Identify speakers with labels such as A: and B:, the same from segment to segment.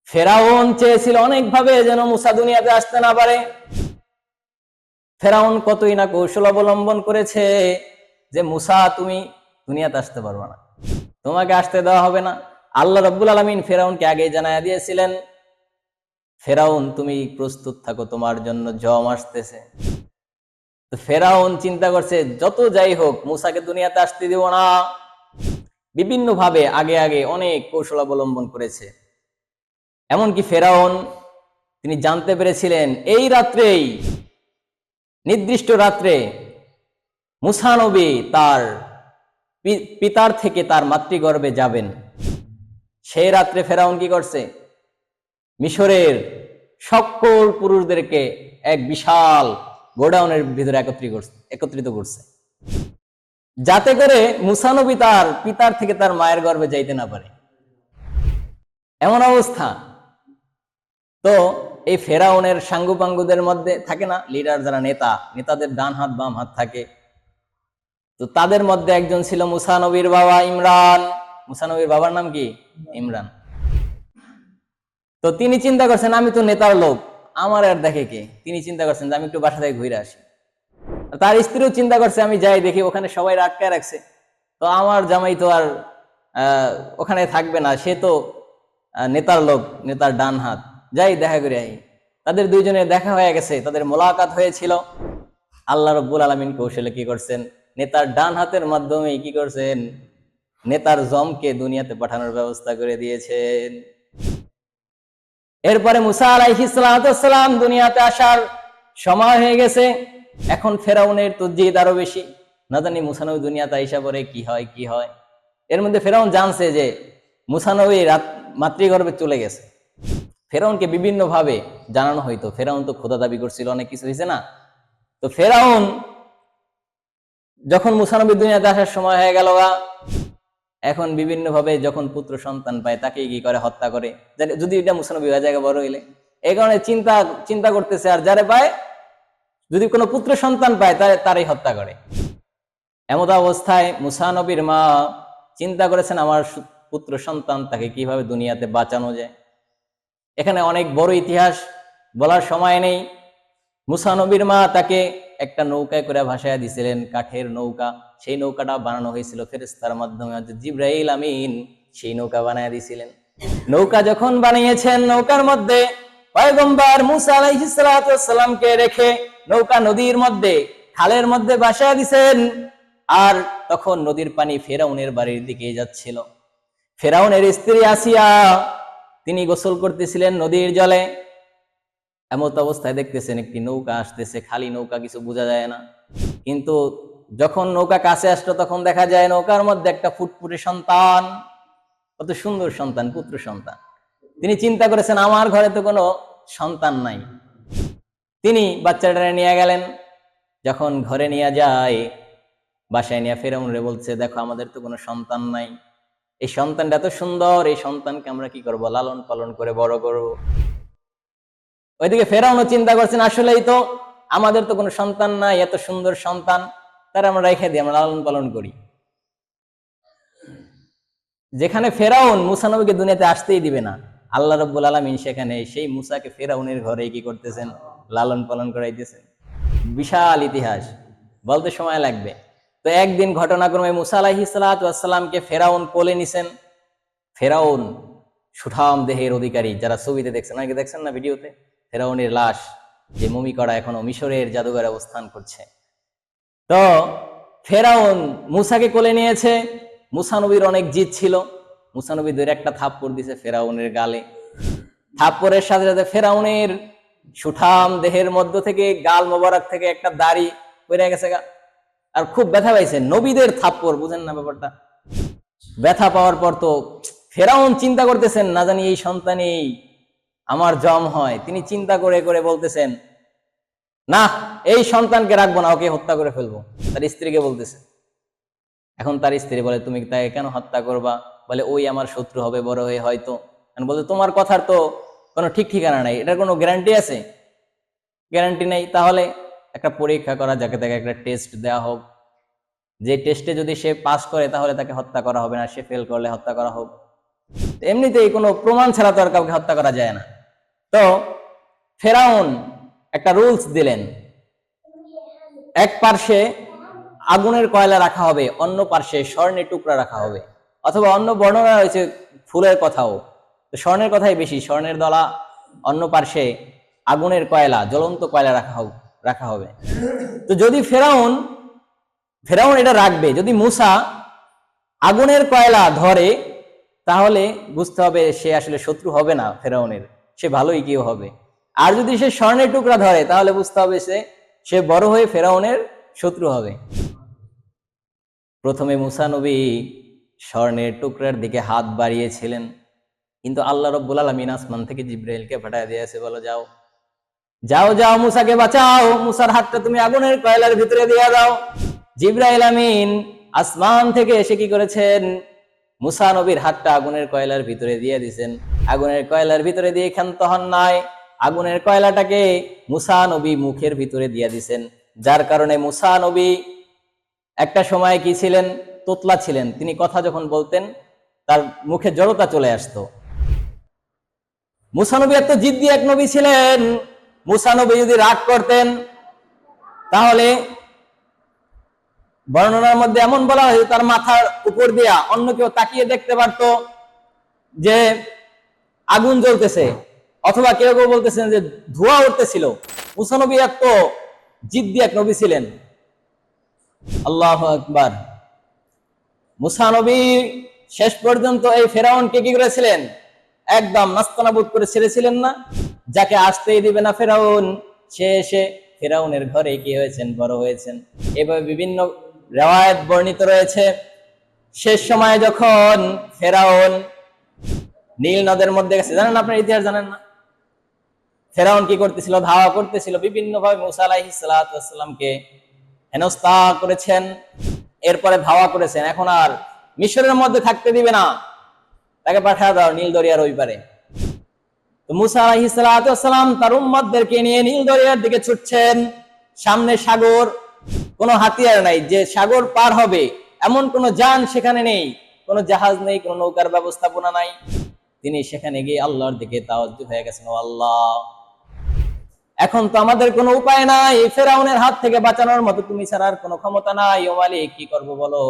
A: ফেরাউন চেয়েছিল অনেকভাবে যেন মুসা দুনিয়াতে আসতে না পারে। ফেরাউন কতই না কৌশল অবলম্বন করেছে যে মুসা তুমি দুনিয়াতে আসতে পারবে না, তোমাকে আসতে দেওয়া হবে না। আল্লাহ রাব্বুল আলামিন ফেরাউনকে আগেই জানায়া দিয়েছিলেন, ফেরাউন তুমি প্রস্তুত থাকো, তোমার জন্য জম আসতেছে। তো ফেরাউন চিন্তা করছে যত যাই হোক মুসাকে দুনিয়াতে আসতে দিব না। বিভিন্ন ভাবে আগে আগে অনেক কৌশল অবলম্বন করেছে। এমনকি ফেরাউন তিনি জানতে পেরেছিলেন এই রাত্রেই, নির্দিষ্ট রাত্রে মুসা নবী তার পিতার থেকে তার মাতৃগর্ভে যাবেন। সেই রাত্রে ফেরাউন কি করছে, মিশরের সকল পুরুষদেরকে এক বিশাল গোডাউনের ভিতরে একত্রিত করছে, যাতে করে মুসা নবী তার পিতার থেকে তার মায়ের গর্ভে যাইতে না পারে, এমন অবস্থা। তো এই ফেরাউনের সাঙ্গুপাঙ্গুদের মধ্যে থাকে না লিডার, যারা নেতাদের ডান হাত বাম হাত থাকে, তো তাদের মধ্যে একজন ছিল মুসা নবীর বাবা ইমরান। মুসা নবীর বাবার নাম কি? ইমরান। তো তিনি চিন্তা করছেন আমি তো নেতার লোক, আমার আর দেখে কে। তিনি চিন্তা করছেন যে আমি একটু বাসা থেকে ঘুরে আসি। তার স্ত্রীও চিন্তা করছে আমি যাই দেখি ওখানে সবাই আটকায় রাখছে, তো আমার জামাই তো আর ওখানে থাকবে না, সে তো নেতার লোক, নেতার ডান হাত, যাই দেখা করে আই। তাদের দুইজনের দেখা হয়ে গেছে, তাদের মোলাকাত হয়েছিল। আল্লাহ রাব্বুল আলামিন কৌশলে কি করছেন, নেতার ডান হাতের মাধ্যমে কি করছেন, নেতার জমকে দুনিয়াতে পাঠানোর ব্যবস্থা করে দিয়েছেন। এরপরে মুসা আলাইহিস সালাম দুনিয়াতে আসার সময় হয়ে গেছে। এখন ফেরাউনের তো জিদ আরো বেশি, না জানি মুসা নবী দুনিয়াতে আইসা পরে কি হয়। এর মধ্যে ফেরাউন জানছে যে মুসা নবী মাতৃগর্ভে চলে গেছে। ফেরাউনকে বিভিন্ন ভাবে জানানো হইতো, ফেরাউন তো খোদা দাবি করছিল, অনেক কিছু হয়েছে না। তো ফেরাউন যখন মুসা নবী দুনিয়াতে আসার সময় হয়ে গেল, এখন বিভিন্ন ভাবে যখন পুত্র সন্তান পায় তাকে কি করে, হত্যা করে, যদি এটা মুসা নবী হয়ে যায় বড় হইলে। এই কারণে চিন্তা করতেছে, আর যারে পায় যদি কোনো পুত্র সন্তান পায় তারই হত্যা করে। এমত অবস্থায় মুসা নবীর মা চিন্তা করেছেন আমার পুত্র সন্তান, তাকে কিভাবে দুনিয়াতে বাঁচানো যায়। এখানে অনেক বড় ইতিহাস, বলার সময় নেই। মুসা নবীর মা তাকে একটা নৌকায় করে ভাসায় দিছিলেন, কাঠের নৌকা। সেই নৌকাটা বানানো হয়েছিল ফেরেশতার মাধ্যমে, জিবরাইল আমিন সেই নৌকা বানায় দিছিলেন। নৌকা যখন বানিয়েছেন, নৌকার মধ্যে পয়গম্বর মুসা আলাইহিস সালামকে রেখে নৌকা নদীর মধ্যে, খালের মধ্যে ভাসায় দিছেন। আর তখন নদীর পানি ফেরাউনের বাড়ির দিকে যাচ্ছিল। ফেরাউনের স্ত্রী আসিয়া তিনি গোসল করতেছিলেন নদীর জলে। এমত অবস্থায় দেখতেছেন একটি নৌকা আসতেছে, খালি নৌকা, কিছু বোঝা যায় না। কিন্তু যখন নৌকা কাছে আসলো তখন দেখা যায় নৌকার মধ্যে একটা ফুটফুটে সন্তান, কত সুন্দর সন্তান, পুত্র সন্তান। তিনি চিন্তা করেছেন আমার ঘরে তো কোনো সন্তান নাই। তিনি বাচ্চাটা নিয়ে গেলেন। যখন ঘরে নিয়ে যায়, বাসায় নিয়ে ফেরাউনরে বলছে দেখো আমাদের তো কোনো সন্তান নাই, এই সন্তানটা এত সুন্দর, এই সন্তানকে আমরা কি করব, লালন পালন করে বড় করব। ওইদিকে ফেরাউনও চিন্তা করছেন আসলেই তো আমাদের তো কোনো সন্তান নাই, এত সুন্দর সন্তান, তারা আমরা রেখে দিই, আমরা লালন পালন করি। যেখানে ফেরাউন মুসা নবীকে দুনিয়াতে আসতেই দিবে না, আল্লাহ রাব্বুল আলামিন সেখানে সেই মুসাকে ফেরাউনের ঘরে কি করতেছেন, লালন পালন করাইতেছেন। বিশাল ইতিহাস, বলতে সময় লাগবে। তো একদিন ঘটনাক্রমে মুসা আলাইহিস সালামকে ফেরাউন কোলে নিছেন। ফেরাউন সুঠাম দেহের অধিকারী, যারা ছবিতে দেখছেন, অনেকে দেখছেন না ভিডিওতে, ফেরাউনের লাশ যে মমি করা এখনো মিশরের জাদুঘরে অবস্থান করছে। তো ফেরাউন মুসাকে কোলে নিয়েছে। মুসা নবীর অনেক জিদ ছিল, মুসা নবী দুই একটা থাপ্পড় দিছে ফেরাউনের গালে। থাপ্পড়ের সাথে সাথে ফেরাউনের সুঠাম দেহের মধ্য থেকে, গাল মোবারক থেকে একটা দাড়ি পড়ে গেছে গা, আর খুব ব্যথা পাইছে। নবীদের থাপ্পড়, বুঝেন না ব্যাপারটা। ব্যথা পাওয়ার পর তো ফেরাউন চিন্তা করতেছেন না জানি এই সন্তানই আমার জম হয়। তিনি চিন্তা করে করে বলতেছেন না, এই সন্তানকে রাখবো না, ওকে হত্যা করে ফেলবো। তার স্ত্রীকে বলতেছে। এখন তার স্ত্রী বলে তুমি তাকে কেন হত্যা করবা? বলে ওই আমার শত্রু হবে বড় হয়ে হয়তো। বলতে তোমার কথার তো কোনো ঠিক ঠিকানা নাই, এটার কোনো গ্যারান্টি আছে? গ্যারান্টি নেই। তাহলে একটা পরীক্ষা করা, যাকে তাকে একটা টেস্ট দেওয়া হোক, যে টেস্টে যদি সে পাস করে তাহলে তাকে হত্যা করা হবে না, সে ফেল করলে হত্যা করা হোক। এমনিতেই কোনো প্রমাণ ছাড়া তো আর কাউকে হত্যা করা যায় না। তো ফেরাউন একটা রুলস দিলেন, এক পার্শ্বে আগুনের কয়লা রাখা হবে, অন্য পার্শ্বে স্বর্ণের টুকরা রাখা হবে, অথবা অন্য বর্ণনা রয়েছে ফুলের কথাও, তো স্বর্ণের কথাই বেশি, স্বর্ণের দলা, অন্য পার্শ্বে আগুনের কয়লা, জ্বলন্ত কয়লা রাখা হবে। তো যদি ফেরাউন এটা রাখবে, যদি মূসা আগুনের কয়লা ধরে, তাহলে বুঝতে হবে সে আসলে শত্রু হবে না ফেরাউনের, সে ভালোই কেউ হবে। আর যদি সে স্বর্ণের টুকরা ধরে, তাহলে বুঝতে হবে সে বড় হয়ে ফেরাউনের শত্রু হবে। প্রথমে মূসা নবী স্বর্ণের টুকরার দিকে হাত বাড়িয়েছিলেন, কিন্তু আল্লাহ রাব্বুল আলামিন আসমান থেকে জিবরাইলকে পাঠিয়ে দিয়েছে, বলো যাও যাও যাও মূসাকে বাঁচাও, মূসার হাতটা তুমি আগুনের কয়লার ভিতরে দিয়ে দাও। জিবরাইল আমিন আসমান থেকে এসে কি করেছেন, মূসা নবীর হাতটা আগুনের কয়লার ভিতরে দিয়ে দিয়েছেন। আগুনের কয়লার ভিতরে দিয়ে ক্ষান্ত হন নাই, আগুনের কয়লাটাকে মূসা নবী মুখের ভিতরে দিয়ে দিয়েছেন, যার কারণে মূসা নবী একটা সময় কি ছিলেন, তোতলা ছিলেন। তিনি কথা যখন বলতেন তার মুখে জড়তা চলে আসতো। মূসা নবী এত জিদ্দি এক নবী ছিলেন, মূসা নবী যদি রাগ করতেন, তাহলে বর্ণনার মধ্যে এমন বলা হয় তার মাথার উপর দিয়া অন্য কেউ তাকিয়ে দেখতে পারত যে আগুন জ্বলতেছে, অথবা কেউ কেউ বলতেছেন যে ধোঁয়া উঠতেছিল। মূসা নবী এত জিদ্দি এক নবী ছিলেন। আল্লাহু আকবার। মূসা নবী শেষ পর্যন্ত এই ফেরাউনকে কি করেছিলেন, একদম নাস্তানাবুদ করে ছেড়েছিলেন না। যাকে আসতেই দিবে না ফেরাউন, সে এসে ফেরাউনের ঘরে কি হয়েছেন, বড় হয়েছেন। এভাবে বিভিন্ন রিওয়ায়াত বর্ণিত রয়েছে। শেষ সময়ে যখন ফেরাউন নীল নদের মধ্যে গেছে, জানেন আপনার ইতিহাস জানেন না? ফেরাউন কি করতেছিল, ধাওয়া করতেছিল, বিভিন্ন ভাবে মূসা আলাইহিস সালাতু ওয়াস সালামকে হেনস্থা করেছেন, এরপরে ধাওয়া করেছেন, এখন আর মিশরের মধ্যে থাকতে দিবে না, তাকে পাঠিয়ে দাও নীল দরিয়ার ওই পারে। তো মূসা আলাইহিস সালাতু ওয়াস সালাম তার উম্মতদেরকে নিয়ে নীল দরিয়ার দিকে ছুটছেন। সামনে সাগর, কোনো হাতিয়ার নাই যে সাগর পার হবে, এমন কোনো যান সেখানে নেই, কোনো জাহাজ নেই, কোনো নৌকার ব্যবস্থাপনা নাই। তিনি সেখানে গিয়ে আল্লাহর দিকে তাওয়াজ্জুহ হয়ে গেছেন, ও আল্লাহ, এখন তো আমাদের কোনো উপায় নাই, ফেরাউনের হাত থেকে বাঁচানোর মতো তুমি ছাড়া আর কোনো ক্ষমতা নাই, ও মালিক কি করব বলো।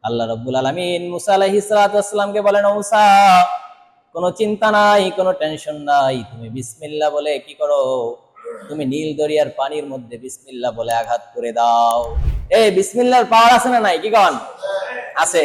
A: আল্লাহ রাব্বুল আলামিন মূসা আলাইহিস সালাতু ওয়াস সালামকে বলেন, ও মূসা, কোনো চিন্তা নাই, কোনো টেনশন নাই, তুমি বিসমিল্লাহ বলে কি করো, তুমি নীল দরিয়ার পানির মধ্যে বিসমিল্লাহ বলে আঘাত করে দাও। এই বিসমিল্লাহর পাওয়ার আছে না নাই, কি কন? আছে।